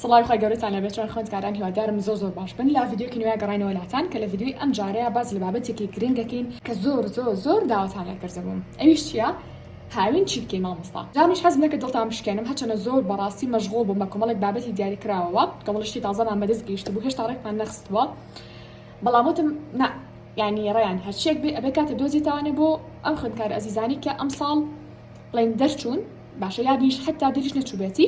سڵاو خۆی گەورەتان لەبێت چۆن خوێندکاران هیوادارم زۆر باش بن لە ڤیدیۆکی نوێ گەڕاینەوە لاتان کە لە ڤیدیۆی ئەم جارەیە باز لە بابەتێکی گرنگەکەین کە زۆر داواتان لێ کردبووم. ئەویش چییە؟ هاوین چی بکەین مامۆستا. جامیش حەزم نەکرد دڵتان بشکێنم هەرچەندە زۆر بەڕاستی مەشغوڵ بووم بە کۆمەڵێک بابەتی دیاریکراوەوە کۆمەڵشتی تازەمان بەدەست گەیشت بوو هێشتا ڕێکمان نەخستووە بەڵام وتم نا یعنی ڕێیان هەرچیەک بێ ئەبێ کاتێ دۆزیتوانێ بۆ ئەم خوێندکار ئەزیزانی کە ئەم ساڵ بڵێن دەرچوون باشە یادیش حتا دەریش نەچووبێتی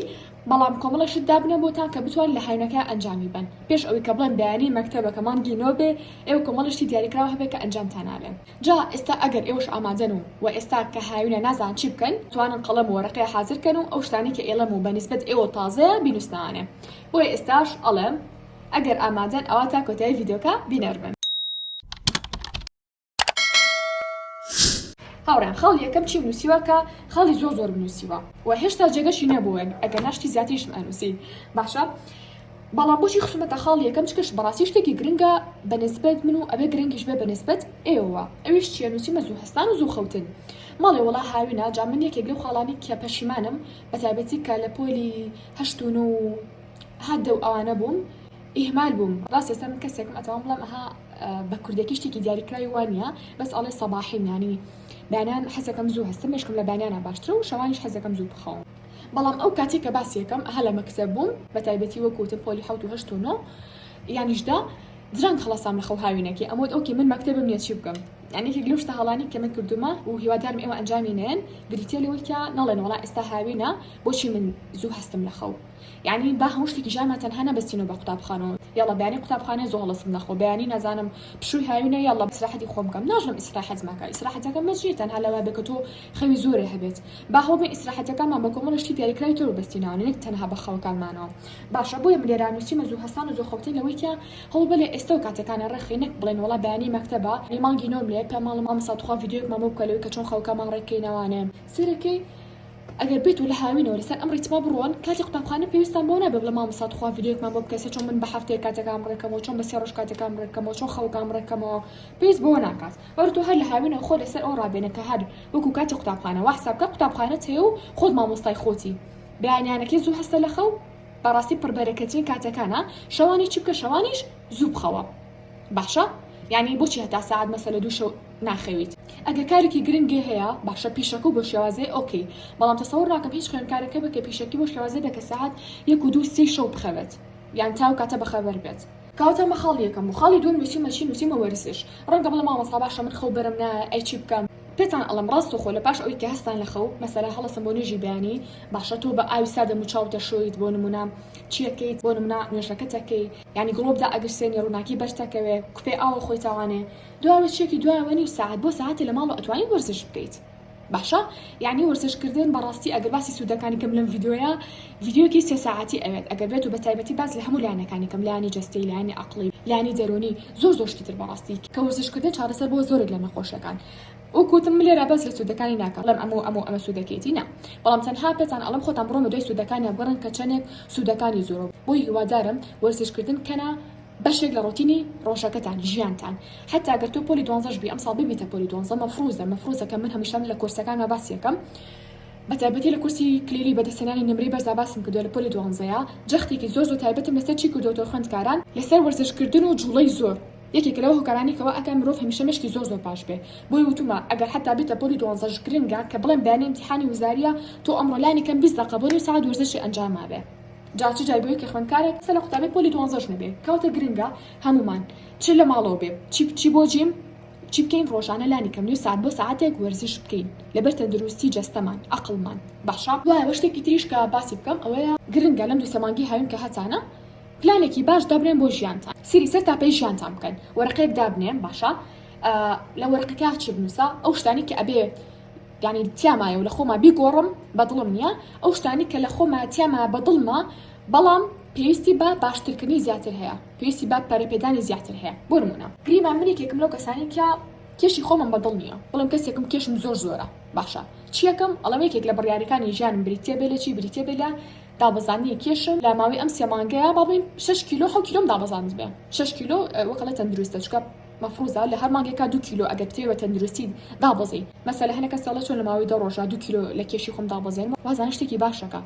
بەڵام کۆمەڵەشت دابنە بۆتان کە بتوان لە هاوینەکە ئەنجامی بن پێش ئەوەی کە بڵێن بەیانی مەکتەبەکەمان گینۆ بێ ئێوە کۆمەڵشتی دیاریکراوە هەبێت کە ئەنجامتان نابێ. جا ئێستا ئەگەر ئێوەش ئامادەن و ئێستا کە هاوینە نازان چی بکەن توانن قەڵەم و وەرەقەی حازرکەن و ئەو شتانی کە ئێڵەم و بەنسبەت ئێوە تازەیە بینووسنانێ. بۆیە ئێستاش ئەڵێم ئەگەر ئامادەن ئەوە تا کۆتایی ڤیدیۆکە بینەربن. هاوڕێن خاڵ یەکەم چی بنووسیوە کە خاڵی زۆر بنووسیوە و هێشتا جێگەشی نەبووە ئەگەر ناشتی زیاتریشم ئەنووسی باشە بەڵام بۆچی خسومەتە خاڵ یەکەم چکەش بەڕاستی شتێکی گرنگە بەنسبەت من و ئەبێ گرنگیش بێ بەنسبەت ئێوە ئەویش چیە نووسیمە زوو هەستان و زوو خەوتن ماڵێ وڵا هاوینە جا من یەکێک لەو خاڵانی کە پەشیمانم بەتایبەتی کە لە پۆلی هەشتون و هەدە و ئەوانە بووم ئیهمال بووم ڕاست ئێستا من کەسێکم ئەتەوان بڵێم ئەها بە کوردێکی شتێکی دیاریکراوی وانە بەس ئەڵێ سەباحیم یانی بەیانیان حەزەکەم زوو هەستم مێشکم لە بەیانیانە باشترە و شەوانیش حەزەکەم زوو بخەوم بەڵام ئەو کاتێک کە باسی یەکەم ئەها لە مەکتەب بووم بەتایبەتی وەکوتم پۆلی حەوت و هەشت و نۆ یانیشدا درەنگ خەڵەسام لە خەو هاوینەکەی ئەمەوت ئەوکی من مەکتەبم نییە چی بکەم یعنی یەکێک لەو شتە هەڵانی کە من کردومە و هیوادارم ئێوە ئەنجامی نێن بریتیە لەوەی کە نەڵێن وڵا ئێستا هاوینە بۆچی من زوو هەستم لە خەو یعنی با هەموو شتێکی ژیانمان تەنها نەبەستینەوە بە قوتابخانەوە یاڵا بەیانی قوتابخانەی زۆر هەڵەسم نەخۆ بەیانی نازانم پشووی هاوینە یاڵا ئیسراحەتی خۆم بکەم ناژم ئیسراحەت ماکە ئیسراحەتەکە مەجێ تەنها لەوە بێ کە تۆ خەوی زۆرێ هەبێت با هەوڵ ئیسراحەتەکانمان بە کۆمەڵشتی دیاریکراوی تۆ بەستینەوە نەک تەنها بە خەوەکانمانەوە باشە بۆیە من لێرە نووسیمە زوو هەستان و زوو خەوتن لەوەی کە هەوڵ بەلێ ئێستا و کاتەکانە ڕێخی نەک بڵێن وڵا بەیانی مەکتەبە مانگی نۆم لێ پێماڵ مامۆستا توخوا ڤیدیۆیەکمان بۆ بکە لەوەی کە چۆن خەوکەمان ڕێککەینەوانێ سەرەکەی ئەگەر بێت و لە هاوینەوە لەسەر ئەم ڕیتما بڕۆن کاتی قوتابخانە پێویستان بۆ نابێ بڵێ مامۆستا توخوا ڤیدیۆیەکمان بۆ بکەسێ چۆن من بە هەفتەیە کاتەکان ڕێکەمەوە چۆن بە سێ ڕۆژ کاتەکان ڕێکەمەوە چۆن خەوکان ڕێکەمەوە پێویست بۆ ناکات وەرە تۆ هەر لە هاوینەوە خۆ لەسەر ئەو ڕابێنە کە هەر وەکو کاتی قوتابخانە وا حسابکە قوتابخانەت هەیە و خۆت مامۆستای خۆتی بەیانیانەکەی زوو هەستە لە خەو بەڕاستی پڕبەرەکەترین کاتەکانە شەوانی چی بکە شەوانیش زوو بخەوە باشە یعنی بۆچی هەتا ساعت مەسەلە دوو شەو ناخەویت ئەگەر کارێکی گرنگی هەیە باشە پیشەکە بۆ شێوازەیە ئۆکەی بەڵام تەسەوڕ ناکەم هیچ خوێندکارێکە بکە پیشەکی بۆ شێوازەیە بکە ساعت 1 و 2 3 شەو بخەوێت یان تاو کاتە بەخەبەر بێت کەواتە مە خاڵ یەکەم و خاڵی دووەم نووسیمە چی نووسیمە وەرزش ڕەنگە بڵێ مامۆستا باشە من خەو بەرم نایە ئەی چی بکەم پێتان ئەڵم ڕاست و خۆ لە پاش ئەوەی کە هەستان لە خەو مەسەلا هەڵەسم بۆ نوێژی بەیانی باشە تۆ بە ئاوی سادە موچاوتە شۆیت بۆ نمونە چیەکەیت بۆ نمونە نوێژەکەتەکەی یعنی گڵۆبدا ئەگەر سێنی ڕووناکی بەرتەکەوێ کوپێ ئاوە خۆی تاوانێ دوای چێکی دوایەوە نی ساعت بۆ ساعتی لە ماڵ ئەتوانی وەرزش بکەیت باشە یعنی وەرزشکردن بەڕاستی ئەگەر باسی سوودەکانی کەم لەم ڤیدیۆیەکی 3 ساعتی ئەوێت ئەگەر بێت و بەتایبەتی باز لە هەموو لایەنەکانی کەم لایانی جەستەی لایانی عەقڵی لایانی دەرونی زۆر شتی تر بەڕاستی کە وەرزشکردن چارەسەر بۆ زۆرێک لە نەخۆشەکان وەکوتم لێرە بەس لە سوودەکانی ناکەم لەم ئەمە سوودەکێتی نا بەڵام تەنها پێتان ئەڵم خۆتان بڕۆمە دوای سوودەکانی بگەڕن کە چەندێک سوودەکانی زۆرە بۆی هیوادارم وەرزشکردن کەنا بەشێک لە ڕۆتینی ڕۆژەکەتان ژیانتان حتا ئەگەر تۆ پۆلی 12 بی ئەم ساڵ ببیتە پۆلی 12 مەفروزە کە من هەمیشە لە کورسەکانمە باسی یەکەم بەتایبەتی لە کورسی کلیلی بەدەستێنانی نمرەی بەرزا باسم کردووە لە پۆلی 12 جەختێکی زۆر تایبەتم لەسەر چی کردوتۆ خوێندکاران لەسەر وەرزشکردن و جوڵەی زۆر یەکێک لەوە هۆکارانی کەەوە ئەکە مرۆڤ هەمیشە مشکی زۆر باش بێ بۆی وتومە ئەگەر حتا بێتە پۆلی 12 گرنگە کە بڵێن بەیانی ئیمتیحانی وزاریە تۆ ئەمڕۆ لانی کەم 20 دقیقە بۆ ساعت وەرزشی ئەنجام مابێ جاچ جای بۆی کە خوێندکارێک سەر لە قوتابی پۆلی 12 نەبێ کەوتە گرنگە هەمومان چ لە ماڵەوە بێ چی بۆ جیم چی بکەین ڕۆژانە لانی کەم نوێ ساعت بۆ ساعتێک وەرزش بکەین لەبەر تەندروستی جەستەمان عەقڵمان باشە دوایەوە شتێکی تریش کە باسی بکەم ئەوەیە گرنگە لەم دوو سەمانگی هاوین کە هەتانە پلانێکی باش دابنێن بۆ ژیانتان سیری سەر تاپەی ژیانتان بکەن وەرەقەیەک دابنێن باشە لە وەرەقەکە چی بنووسە ئەو شتانی کە ئەبێ یعنی تیامایە و لە خۆما بیگۆڕم بەدڵم نییە ئەو شتانی کە لە خۆما تیامە بەدڵمە بەڵام پێویستی بە باشترکردنی زیاتر هەیە پێویستی بە پەرەپێدانی زیاتر هەیە بۆ نمونە گریمان من یەکێکم لەو کەسانی کە کێشی خۆمم بەدڵ نییە بڵم کەسێکم کێشم زۆرە باشە چیەکەم ئەڵەم یەکێک لە بڕیاریەکانی ژیانم بریتێ بێ لە چی بریتێ بێ لە دابەزانی کێشم لە ماوەی ئەم 3 مانگەیە با بڵین 6 کیلۆ 7 کیلۆم دابەزاند بێ 6 کیلۆ وەکەڵە تەندروستە چکە مفروضە لە هەر مانگێکا 2 کیلۆ ئەگەر بتێوە تەندروستی دابەزی مەسەلە هەنە کەسەڵە چۆن لە ماوەی 2 ڕۆژە 2 کیلۆ لە کێشی خۆم دابەزێن وازانە شتێکی باشەکە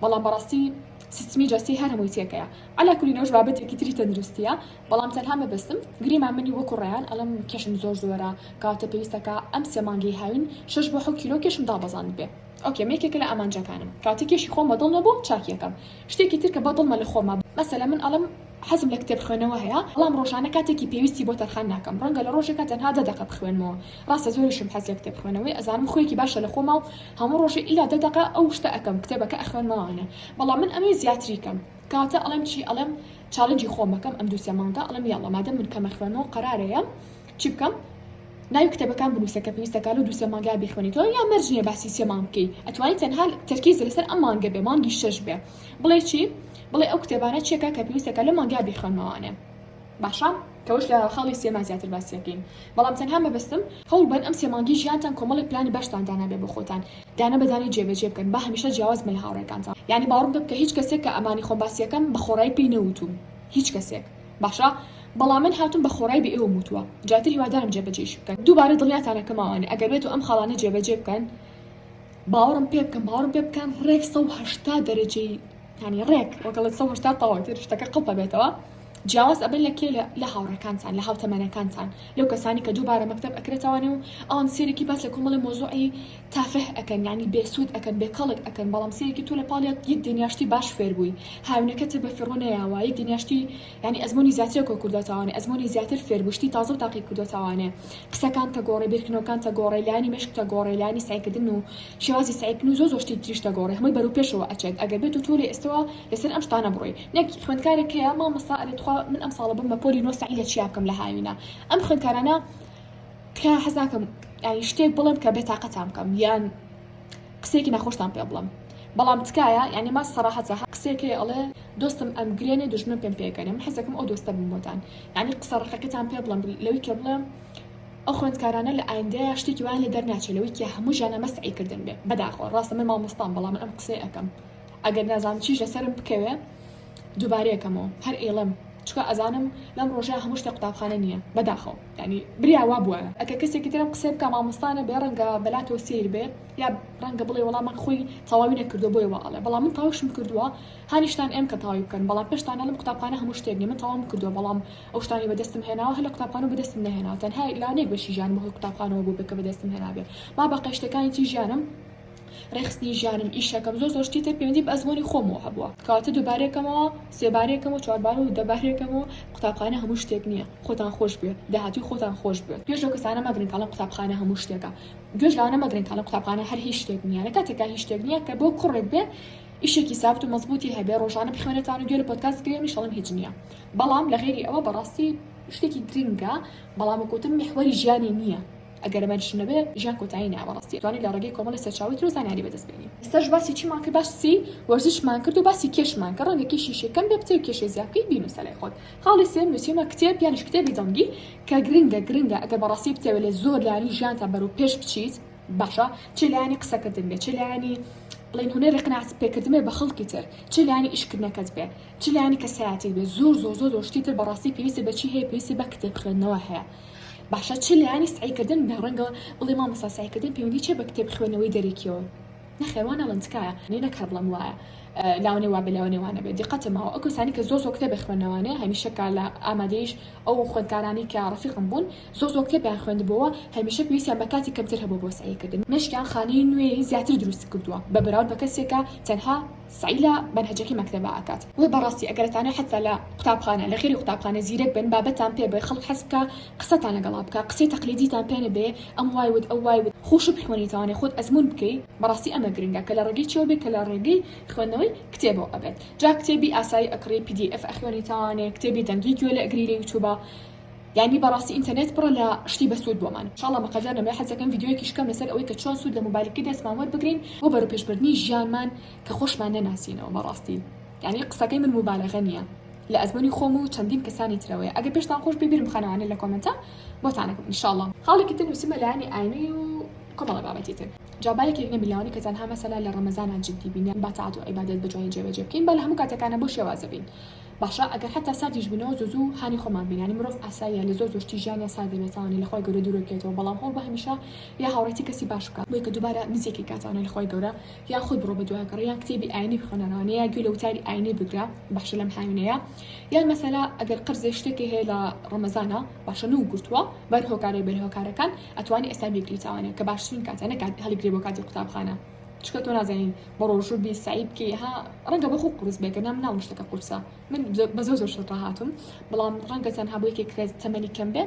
بەڵام بەڕاستی سیستمی جەستی هەر هەمووی تێکەیە ئەلا کولینەوەش بابەتێکی تری تەندروستیە بەڵام تەنها مەبەستم گریمان منی وەکو ڕێیان ئەڵم کێشم زۆرە کاتە پێویستەکە ئەم 3 مانگی هاوین 6 بۆ 7 کیلۆ کێشم دابەزاند بێ ئۆکێ مێکێکە لە ئامانجەکانم کاتی کێشی خۆم بەدڵ نەبوو چاکیەکەم شتێکی تر کە بەدڵمە لە خۆمە مەسەلە من ئەڵم حەزم لە کتێب خوێنەوە هەیە بەڵام ڕۆژانە کاتێکی پێویستی بۆ تەرخان ناکەم ڕەنگە لە ڕۆژێکە تەنها 10 دقیقە بخوێنمەوە ڕاستە زۆریشم حەز لە کتێب خوێنەوەی ئەزانم خۆیەکی باشە لە خۆما و هەموو ڕۆژێ ئیلا 10 دقیقە ئەو شتە ئەەکەم کتێبەکە ئەخوێنمەوانە بەڵام من ئەمەی زیاتریکەم کاتە ئەڵم چی ئەڵم چالنجی خۆم بکەم ئەم 2 مانگە ئەڵم یاڵە مادەم من کەمە خوێنەوە قەرارەیە چی بکەم ناوی کتێبەکان بنووسەکە پێویستەکە لە 2 مانگا بخوێنیتەوە یا مەرجنیە باسی 3 مانگ بکەی ئەتوانیت تەنها تەرکیز لەسەر ئەم مانگە بێ مانگی 6 بێ بڵێ چی بڵێ ئەو کتێبانە چیەکە کە پێویستەکە لە مانگا بخوێنمەوانێ باشە کەوش لە خاڵی 3 زیاتر باسیەکەین بەڵام تەنها مەبەستم هەوڵ بن ئەم 3 مانگی ژیانتان کۆمەڵی پلانی باشتان دانابێ بۆ خۆتان دانە بەدانی جێبەجێ بکەن با هەمیشە جیاواز من لە هاوڕێکانتان یعنی باوەڕم بکە هیچ کەسێک کە ئەمانی خۆم باسیەکەم بە خۆڕایی پێی نەوتوم هیچ کەسێک باشە بەڵام من هاتوم بە خۆڕای بە ئێوە موتووە جاتر هیوادارم جێبەجێش بکەن دووبارە دڵنیاتانەکەماوانێ ئەگەر بێت و ئەم خاڵانە جێبەجێ بکەن باوەڕم پێ بکەن ڕێک 180 دەرەجەی ینی ڕێک وەگەڵت 180 تەواوەتی شتەکە قڵپە بێتەوە جیاواز ئەبن لە کێ لە هاوڕەکانتان لە هاوتەمەنەکانتان لەو کەسانی کە دووبارە مەکتەب ئەکرێتەوانێ و ئەوان سێرێکی باس لە کۆمەڵی مۆزوعی تافه ئەکەن ینی بێسوود ئەکەن بێکەڵک ئەکەن بەڵام سێرێکی تۆ لە پاڵێت یەک دنیاشتی باش فێر بووی هاوینەکەت بە فڕۆنەیەوە یەک دنیاشتی ینی ئەزمموی زیاتر کۆ کوردەتەوانێ ئەزمموی زیاتر فێربوشتی تازە و تاقی کوردەتەوانێ قسەکان تە گۆڕی بیرکردنەوەکان تە گۆڕی لایانی مشک تە گۆڕی لایانی سایکردن و شێوازی سایکردن و زۆر شتی تریشتە گۆڕی هەمووی بەرەو پێشەوە ئەچێت ئەگەر بێت و تۆ لێ ئێستەوە لەسەر ئەم شتانە بڕۆی نەک خوێندکارێک هەیە مامۆستا ئەرێتخوا من ئەم ساڵە بم پۆلی نۆ سعی لە چیا بکەم لە هاوینە ئەم خوێندکارانە تکا حەز ناکەم ینی شتێک بڵێم کە بێتاقەتان بکەم یان قسێکی ناخۆشتان پێ بڵێم بەڵام تکایە ینی ما سەراحەتە قسێکی ئەڵێ دۆستم ئەم گرێنێ دژمن پێم پێکەنێ من حەزەکەم ئەو دۆستە بمۆتان ینی قسە ڕقەکەتان پێ بڵێم لەوەی کە بڵێم ئەو خوێندکارانە لە ئایندەیە شتێکی وان لە دەرناچێت لەوەی کە هەموو ژیانە مەسعیکردن بێ بەداخۆ ڕاستە من مامۆستام بەڵام من ئەم قسەی ئەەکەم ئەگەر نازانم چیش لەسەرم بکەوێ دووبارەیەکەمەوە هەر ئێڵم چکە ئەزانم لەم ڕۆژە هەموو شتە قوتابخانە نییە بەداخەوە ینی بریاوا بووە ئەکە کەسێکی ترم قسە بکە مامۆستانە بێ ڕەنگە بەلاتەوە سیر بێ یا ڕەنگە بڵێ وەڵام خۆی تەواوی نەکردو بۆیەوە ئەڵێ بەڵام من تاوشم کردووە هانیشتان ئێم کە تاوی بکەن بەڵام پێشتانە لەم قوتابخانە هەموو شتێک نیە من تەواوم کردووە بەڵام ئەو شتانی بەدەستم هێناوە هەر لە قوتابخانە بەدەستم نەهێناوە تەنها لانێک بەشی ژیان بەهۆی قوتابخانەوە بوو بکە بەدەستم هێنابێ با بەقی شتەکانی تی ژیانم ڕێخستنی ژیانم ئیشەکەم زۆر شتی تر پەیوەندی بە ئەزمموی خۆمەوە هەبووە کاتە دووبارێکەمەوە سێبارێکەم و چواربار و دەبارێکەم و قوتابخانە هەموو شتێک نییە خۆتان خۆش بێ داهاتوی خۆتان خۆش بێت پێش لەو کەسانە مەگرن کاڵم قوتابخانە هەموو شتێکە گوێژ لەوانە مەگرن کاڵم قوتابخانە هەر هیچ شتێک نییە لە کاتێکا هیچ شتێک نییە کە بۆ کوڕێک بێ ئیشێکی سابت و مەزبوطی هەبێ ڕۆژانە بخوێنێتان و گوێ لە پۆدکاست گرێمی شەڵم هیچ نییە بەڵام لە غێری ئەوە بەڕاستی شتێکی گرنگە بەڵام وەکوتم میحوەری ژیانی نییە ئەگەر ئەمەش نەبێ ژیان کۆتایی نایە بەڕاستی توانی لە ڕێگەی کۆمەڵی سەرچاوی و زانیاری بەدەست بێنی ئێستاش باسی چیمان کرد باسی وەرزشمان کرد و باسی کێشمان کە ڕەنگە کێشی شێکەم بێ بتێ کێشێ زیاتر بینوسە لای خۆت خاڵی سێم نووسیمە کتێب یانیش کتێبی دەنگی کە گرنگە ئەگەر بەڕاستی بتێوێت لە زۆر لایانی ژیانتان بەرەو پێش بچیت باشە چ لایانی قسەکردن بێ چ لایانی بڵین هونەری قناعت پێکردن بێ بە خەڵکی تر چ لایانی ئیشکردنەکەت بێ چ لایانی کەسایەتی بێ زۆر شتی تر بەڕاستی پێویستی بەچی هەیە پێویستی بە کتێب خوێندنەوە هەیە باشە چ لایانی سعیکردن بە ڕەنگە بڵێ مامۆستا سعیکردن پەیوەندی چێ بە کتێب خوێندنەوەی دەرێکیەوە نەخێوانە لەنجکایە نەکە بڵم وایە لاوانێ وا بەلاوانێوانە بێت دیقەتمەوە ئەو کەسانی کە زۆر کتێب خوێندنەوانێ هەمیشە کار لە ئامادەیش ئەو خوێندکارانی کە ڕەفیقم بوون زۆر کتێبیان خوێندبووە هەمیشە پێویستیان بە کاتی کەمتر هەبوو بۆ سعیکردن نشکیان خانەی نوێی زیاتر دروست کردووە بە بەراورد بە کەسێکە تەنها سعی لە بەنهەجەکەی مەکتەبە ئاکات وێ بەڕاستی ئەگەرتانە حتا لە قوتابخانە لە غێری قوتابخانە زیرەک بن بابەتان پێ بێ خەڵک حەز بکە قسەتان لەگەڵا بکە قسەی تەقلیدیتان پێ نەبێ ئەم وای ود ئەو وای ود خۆش بخوێنیتوانێ خۆت ئەزمون بکەی بەڕاستی ئەمە گرنگە کە لە ڕێگەی چێوە بێ کە لە ڕێگەی خوێندنەوەی کتێبەوە ئەبێت جا کتێبی ئاسایی ئەکڕی PDF ئەخوێنیتوانێ کتێبی دەنگی گوێ لە ئەگری لە یوتیوبە یعنی بەڕاستی ئینتەرنێت بڕە لە شتی بەسوود بۆمان انشاءالله بەقەدەر نەبێ حەزەکەم ڤیدیۆیەکیش کەم لەسەر ئەوەی کە چۆن سوود لە مۆبایلەکەی دەستمان وەربگرین بۆ بەرەو پێشبردننی ژیانمان کە خۆشمان نەناسینەوە بەڕاستی یعنی قسەکەی من مبالغە نییە لە ئەزمموی خۆم و چەندین کەسانی ترەوەی ئەگەر پێشتان خۆش ببیرم خانەوانە لە کۆمنتە بۆتانەکەم انشاءالله خاڵێکی تر نووسیمە لایانی ئاینەی و کۆمەڵە بابەتی تر جابایەکی نەبیلاوانی کە تەنها مەسەلا لە ڕەمەزانان جدی بین بە تاعات و عیبادەت بەجوانی جێبەجێ بکەین بە لە هەموو کاتێکانە بۆ شێوازە بین باشە ئەگەر حتا سادیش بنەوە زوو هانی خۆمان بین ینی مرۆڤ ئاساییە لە زۆر زۆشتی ژیانە سادە بێتوانانی لەخوای گەورە دوورۆکێتەوە بەڵام هەڵ بە هەمیشە یا هاوڕێتی کەسی باش بکە بۆی کە دووبارە نزیێکی کاتوانە لەخوای گەورە یا خۆی بڕۆ بە دوایگەڕ یان کتێبی ئاینی بخوێنەوە یا گوێ لە وتاری ئاینی بگرە باشە لەم هاوینەیە یان مەسەلا ئەگەر قرزێ شتێکی هەیە لە ڕەمەزانە باشە نو گرتووە بەر هۆکارێ بەر هۆکارەکان ئەتوانی ئێستا بیگریتوانێت کە باشترین کاتە نەکات هەڵیگرێ بۆ کاتی قوتابخانە چکە تۆ نازانین بە ڕۆژوو بی سعیب کێ ها ڕەنگە بەخۆ قورس بێکە نام ناڵ شتەکە قورسە من بە زۆر زۆر شت ڕاهاتم بەڵام ڕەنگە تەنها بۆ یەکێک تەمەنی کەم بێ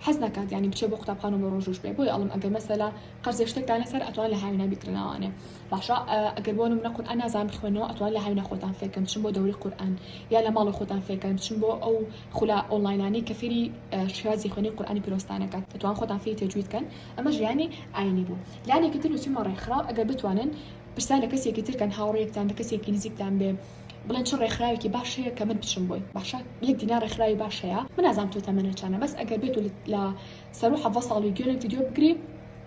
حەز نکات ینی بچێ بۆ قوتابخانە بە ڕۆژوش بێ بۆی ئەڵم ئەگەر مەسەلا قەرزێ شتێکدان لەسەر ئەتوان لە هاوینە بیکردنەوەوانێ باشە ئەگەر بۆ نمونە قورئان نازانم بخوێنەوە ئەتوان لە هاوینە خۆتان فێرکەن بچن بۆ دەوری قورئان یا لە ماڵە خۆتان فێرکەن بچن بۆ ئەو خولا ئۆنلاینانی کە فێری شێوازی خوێنی قورئانی پیرۆستانەکات دەتوان خۆتان فێری تەجوید بکەن ئەمە ژیانی ئاینی بوو لایەنێکی تر نووسیمە ڕێکخراو ئەگەر بتوانن پرسیان لە کەسێکی ترکەن هاوڕێیەکتان لە کەسێکی نزیکتان بێ بڵێن چ ڕێکخراوێکی باش هەیە کە من بچم بۆی باشە یەک دینا ڕێکخراوی باش هەیە من نازانم تۆ تەمەنە چانە بەس ئەگەر بێت لە سەر و حەڤە ساڵی گوێنێک ڤیدیۆ بگری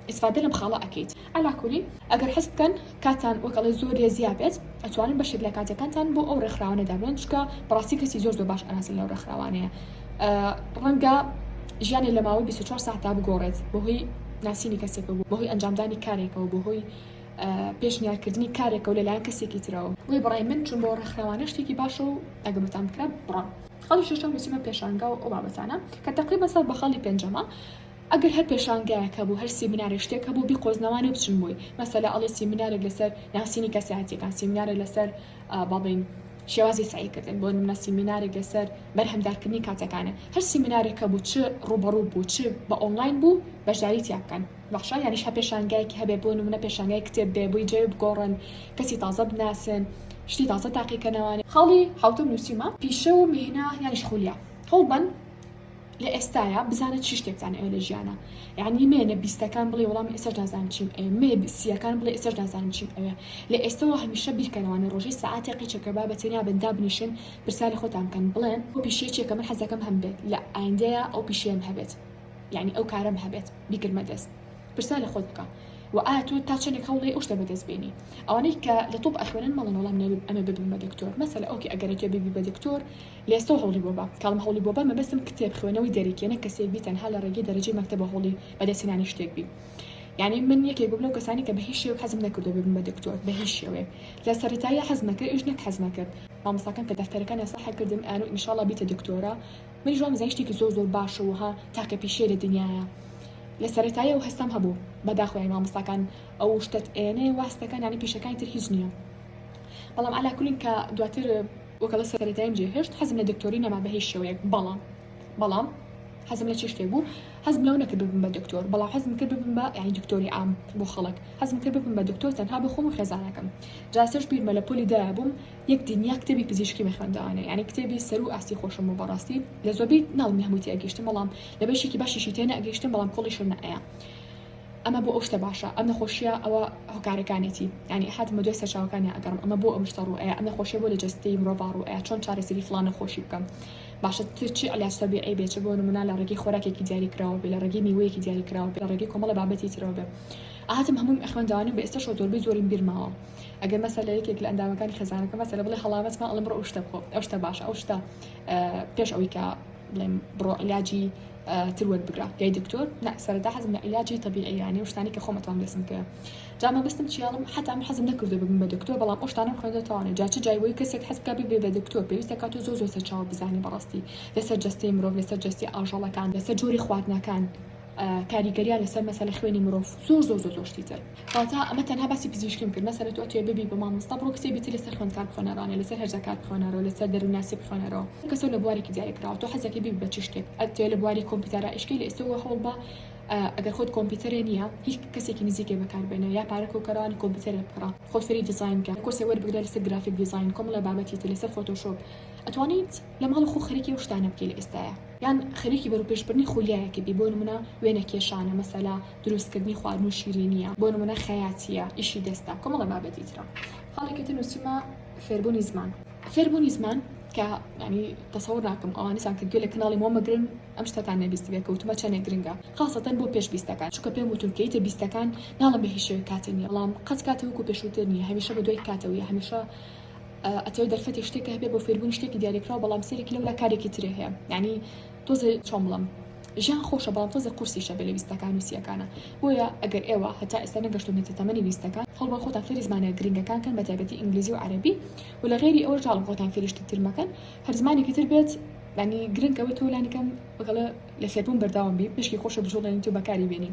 ئیسفادە لەم خاڵە ئەکەیت ئالاکولی ئەگەر حەز بکەن کاتان وەکەڵێ زۆر ێزیا بێت ئەتوانن بەشێک لە کاتەکانتان بۆ ئەو ڕێکخراوانەدا بڵێن چکە بەڕاستی کەسی زۆر باش ئەناسن لەو ڕێکخراوانەیە ڕەنگە ژیانی لە ماوەی 24 ساعتا بگۆڕێت بەهۆی ناسینی کەسێکە بوو بەهۆی ئەنجامدانی کارێکەوە بەهۆی پێشنیارکردنی کارێکە و لەلایەن کەسێکی ترەوە وی بڕای من چون بۆ ڕێکخراوانە شتێکی باشە و ئەگە بتان بکرا بڕە خەڵی شەشەم نووسیمە پێشانگا و ئەو بابەتانە کە تقریبا سەر بە خەڵی پێنجەمە ئەگەر هەر پێشانگایەکە بوو هەر سیمینارێک شتێک هەبوو بیقۆزنەوانە بچن بووی مەسەلا ئەڵێ سیمینارێک لەسەر ناسینی کەسایەتیەکان سیمینارێک لەسەر باڵین شێوازی سعیکردن بۆ نمونە سیمینارێک لەسەر بەرهەمدارکردنی کاتەکانە هەر سیمینارێکە بوو چ ڕوبەڕوو بوو چ بە ئۆنلاین بوو بەشداری تیا بکەن بەخشە یانیش هە پێشانگایەکی هەبێ بۆ نمونە پێشانگای کتێب بێ بۆی جێ بگۆڕن کەسی تازە بناسن شتی تازە تاقیکەنەوەوانێ خاڵی حوتم نووسیمە پیشە و مهنا یانیش خولیا هەڵبەن لە ئێستاە بزانێت چی شتێکتان ئەوێ لە ژیانە یعنی مێنە بیستەکان بڵێ وەڵامی ئێستا نازانم چیم ئەوێ مێ سیەکان بڵێ ئێستا نازانم چیم ئەوێ لە ئێستاەوە هەمیشە بیرکەنەوەوانە ڕۆژی ساعاتی قیچەکە با بەتەنیا بەندا بنیشن پرسیاری خۆتان بکەن بڵێن ئەو پیشەیەکە من حەزەکەم هەم بێت لە ئایندەیە ئەو پیشەیەم هەبێت یعنی ئەو کارم هەبێت بیکردمە دەست پرسیار لە خۆت بکە و ئایا تۆ تا چەندێک هەوڵی ئەو شتە بەدەست بێنی ئەوانەی کە لە تۆپ ئەخوێنن مەڵن وەڵام ئەمە ببین بە دکتۆر مەسەلا ئەوکی ئەگەر تۆ ببی بە دکتۆر لێستە هەوڵی بۆ بە کاڵم هەوڵی بۆ بە مەبەستم کتێب خوێنەوەی دەریکێنە کەسێک بی تەنها لە ڕێگەی دەرەجەی مەکتەبە هەوڵی بەدەستهێنانی شتێک بی یعنی من یەکێک بووم لەو کەسانی کە بە هیچ شێوەیەک حەزم نەکردو ببم بە دکتۆر بە هیچ شێوەیەک لە سەرەتاییە حەزم نەکرد ئیش نەک حەز نەکرد مامۆستاکان کە دەفتەرەکان ئێستا کردم ئەنو ئینشاڵڵا بیتە دکتۆرە من ژوام زای شتێکی زۆر باشە وها تاکە پیشێ لە دنیاە لە سەرەتاییە و هەستم هەبوو بەداخۆی مامۆستاکان ئەو شتت ئێنێ واستەکان ینی پیشەکانی تر هیچ نییە بەڵام ئالاکولین کە دواتر وەکەڵە سەرەتاییم جێهێشت حەزم لە دکتۆری نەما بە هیچ شێوەیەک بەڵام حەزم لە چی شتێک بوو حەزم لەو نەکرد ببم بە دکتۆر بەڵام حەزم کرد ببم بە یعنی دکتۆری عام بۆ خەڵک حەزم کرد ببم بە دکتۆر تەنها بە خۆم و خێزانەکەم جاسەش بیرمە لە پۆلی دایە بووم یەک دنیا کتێبی پزیشکی مەخوێندەوانێ یعنی کتێبی سەر و ئاستی خۆشم و بەڕاستی لە زۆربەی ناڵمی هەمووتی ئەگەیشتم بەڵام لە بەشێکی باشیشی تێنە ئەگەیشتم بەڵام کۆڵیشم نەئەیە ئەمە بۆ ئەو شتە باشە ئەم نەخۆشیە ئەوە هۆکارەکانێتی ینی هاتمە دوای سەرچاوەکانی ئەگەڕم ئەمە بۆ ئەم شتە ڕوئەیە ئەم نەخۆشیە بۆ لە جەستەی مرۆڤ ڕوئەیە چۆن چارەسەری فڵان نەخۆشی بکەم باشە چی علاج تەبیعی بێت بۆ نمونە لە ڕێگەی خۆراکێکی دیاری کراوە بێ لە ڕێگەی میوەیەکی دیاری کراوە بێ لە ڕێگەی کۆمەڵە بابەتی ترەوە بێ ئاهاتم هەموو خوێندەوانی بە ئێستا زۆربەی زۆرین بیرماوە ئەگەر مەسەلە یەکێک لە ئەندامەکانی خێزانەکە مەسەلە بڵێ هەڵامەتمان ئەڵم بڕۆ ئەو شتە بخۆ ئەو شتە باشە ئەو شتە پێش ئەوەی کە بڵێم بڕۆ علاجی تروت بگرا یای دکتۆر نه سەرەتا حەزم لە علاجی طبیعی یعنی شتانی کە خۆمەتوان بێسم کە جامە بستم چیاڵم حتا من حەزم نەکردو ببم بە دکتۆر بەڵام ئەو شتانم خوێندەتەوانێ جا چ جایوەی کەسێک حەز بکە بێ بە دکتۆر پێویستە کاتۆ زۆر سەرچاوە بزانی بەڕاستی لەسەر جەستەی مرۆڤ لەسەر جەستی ئاژەڵەکان لەسەر جۆری خواردنەکان کاریگەریان لەسەر مەسەلە خوێنی مرۆڤ زۆر شتی تر کەواتە ئەمە تەنها باسی پزیشکیم کرد مەسەلە تۆ توێ ببی بە مامۆستا بڕۆ کتێبی تر لەسەر خوێندکار بخوێنەرانە لەسەر هەرجەکار بخوێنەرەوە لەسەر دەروناسی بخوێنەرەوە کەسە لە بوارێکی دیاری کراوە تۆ حەزەکەی ببی بە چ شتێک ئەتوێ لە بواری کۆمپیوتەرە ئیشکی لە ئێستاەوە هەوڵ بە ئەگەر خۆت کۆمپیوتەرێ نییە هیچ کەسێکی نزیکێ بەکاربێنە یا پارە کۆکەرانی کۆمپیوتەرێ بکڕە خۆت فێری دیزاین بکە کورسی وەربگرە لەسەر گرافیک دیزاین کۆمەڵە بابەتی تر لەسەر فۆتۆشۆپ ئەتوانیت لە ماڵ خۆ خەریکی ئەو شتانە بکەی لە ئێستاە یان خەریکی بەروپێشبردننی خولیایەکی بی بۆ نمونە وێنە کێشانە مەسەلا دروستکردنی خواردن و شیرینیە بۆ نمونە خەیاتیە ئیشی دەستا کۆمەڵە بابەتی ترە خاڵێکی تر نووسیمە فێربوونی زمان کە ینی تەسەوڕ ناکەم ئەوانیسان کە گوێ لە کەناڵی مۆمەگرن ئەم شتەتان نەبیست بێت کەوتمە چەندێک گرنگە خاصەتەن بۆ پێش بیستەکان چونکە پێم وتون کە ئیتر بیستەکان ناڵم بە هیچ شێوەیەک کاتە نییە بەڵام قەت کاتە وەکو پێشووتر نییە هەمیشە بە دوای کاتەوەیە هەمیشە ئەتەوێ دەرفەتی شتێکە هەبێ بۆ فێربوون شتێکی دیاریکراوە بەڵام سەرێکی لەولا کارێکی ترێ هەیە یعنی تۆزە چۆن بڵم ژیان خۆشە بەڵام تۆزە قورسیشە بە لە ویستەکان و سیەکانە بۆیە ئەگەر ئێوە هەتا ئێستا نەگەشتونێتە تەمەنی ویستەکان هەڵبەن خۆتان فێری زمانە گرنگەکان کەن بە تایبەتی ئینگلیزی و عەرەبی و لە غێری ئەوە جاڵم خۆتان فێریشتی تر مەکەن هەر زمانێکی تر بێت ینی گرنگەوە تۆ لانیکەم بەگەڵە لە فێربوون بەرداوام بی پشکی خۆشە بژۆڵێنی تو بەکاری بێنی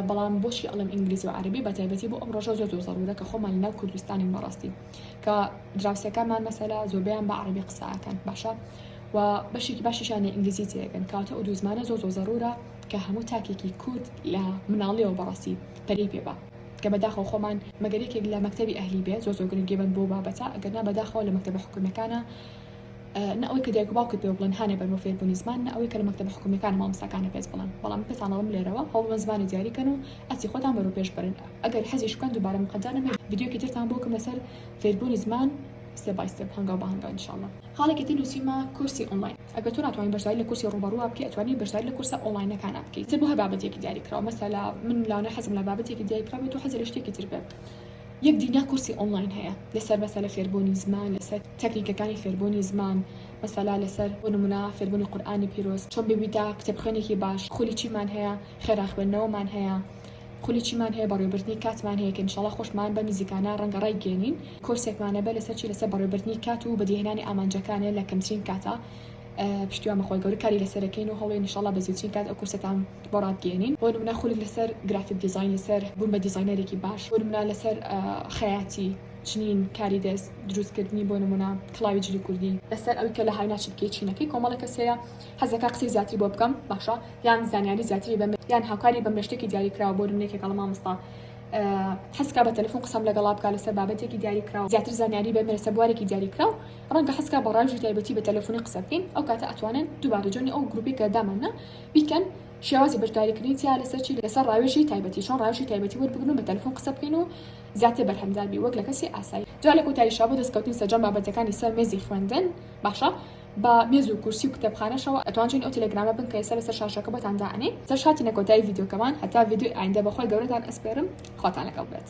بەڵام بۆشی ئەڵم ئینگلیزی و عەرەبی بە تایبەتی بۆ ئەم ڕۆژە زۆر زۆرورە کە خۆمان لەناو کوردستانی بەڕاستی کە دراوسەکانمان مەسەلا زۆربیان بە عەرەبی قسەکەن باشە و بەشێکی باشیشانە ئینگلیزی تێگەن کاتە ئەو دوو زمانە زۆر زۆرورە کە هەموو تاکێکی کورد لە مناڵیەوە بەڕاستی پەری پێبە کە بەداخەوە خۆمان مەگەرێکێک لە مەکتەبی ئەهلی بێت زۆر گرنگی بن بۆ بابەتە ئەگەرنا بەداخەوە لە مەکتەبە حکوومیەکانە نەوەی کە دایک و باوکت پێ بڵێن هانێ بەرمە فێربوونی زمان نەوەی کە لە مەکتەبە حکوومیەکان مامۆستاکانە پێت بڵێن بەڵام پێتانەڵم لێرەوە هەوڵ زمانی دیاریکەن و ئەچی خۆتان بەرەو پێش بڕن ئەگەر حەزیشکان دووبارە مقدانە ڤیدیۆکی ترتان بۆ کەم لەسەر فێربوونی زمان step by step هەنگاو بە هەنگاو انشاءالله خاڵێکی تر نووسیمە کورسی ئۆنلاین ئەگەر تۆ ناتوانین بەشداری لە کورسی ڕوبەڕووە بکەی ئەتوانین بەشداری لە کورسە ئۆنلاینەکانە بکەیت تر بۆ هەر بابەتێکی دیاریکراوە مەسەلا من لاوانە حەزم لە بابەتێکی دیاریکراوە تۆ حەزی لە شتێکی تر بێت یەک دینیا کورسی ئۆنلاین هەیە لەسەر مەسەلە فێربوونی زمان لەسەر تەکنیکەکانی فێربوونی زمان مەسەلا لەسەر بۆ نمونە فێربوونی قورئانی پیرۆز چۆن ببیدا کتێبخوێنێکی باش خولی چیمان هەیە خێرا خوێندنەوەمان هەیە خولی چیمان هەیە بەڕێوەبردنی کاتمان هەیە کە ئینشاڵڵا خۆشمان بە نزیکانە ڕەنگە ڕایگەێنین کۆرسێکمانە بە لەسەر چی لەسەر بەڕێوەبردنی کات و بەدیهێنانی ئامانجەکانە لە کەمترین کاتە پشتیوان بەخۆی گەورە کاری لەسەرەکەین و هەوڵێن ئینشاڵڵا بە زووترین کات ئەو کورسەتان بۆ ڕابگەێنین بۆ نمونە خولی لەسەر گرافیک دیزاین لەسەر بوون بە دیزاینەرێکی باش بۆ نمونە لەسەر خەیاتی چنین کاری دەست دروستکردنی بۆ نمونە کڵاوی جلی کوردی لەسەر ئەوی کە لە هایناچ بکەی چینەکەی کۆمەڵە کەسەیە حەزەکە قسەی زیاتری بۆ بکەم باشە یان زانیاری زیاتری بەم یان هاوکاری بەم شتێکی دیاریکراوە بۆ نمونەیەکێک کەڵە مامۆستا حەزکا بە تەلەفۆن قسەم لەگەڵا بکە لەسەر بابەتێکی دیاریکراوە زیاتر زانیاری بەم لەسەر بوارێکی دیاریکراوە ڕەنگە حەزکا بە ڕاوژی تایبەتی بە تەلەفۆنی قسە بکەین ئەو کاتە ئەتوانن دووبارە جۆنی ئەو گروپی کە دامانە بیکەن شێوازی بەشداریکردنی تیا لەسەر چی لەسەر ڕاوێژی تایبەتی چۆن ڕاوێژی تایبەتی وەربگرن و بە تەلەفۆن قسە بکەین و زیاتر بەرهەمداربی وەک لە کەسی ئاسایی جا لە کۆتاییشا بۆ دەستکەوتنی سەرجەم بابەتەکانی سەر مێزی خوێندن باشە با مێز و کورسی و کتێبخانەشەوە ئەتوانین ئەو تەلەگرامە بن کە ئێستا لەسەر شاشەکە بۆتان داعنێ سەر شاتی نەکۆتایی ڤیدیۆکەمان هەتا ڤیدیۆ ئایندە بەخۆی گەورەتان ئەسپێرم خۆتان لەگەڵ بێت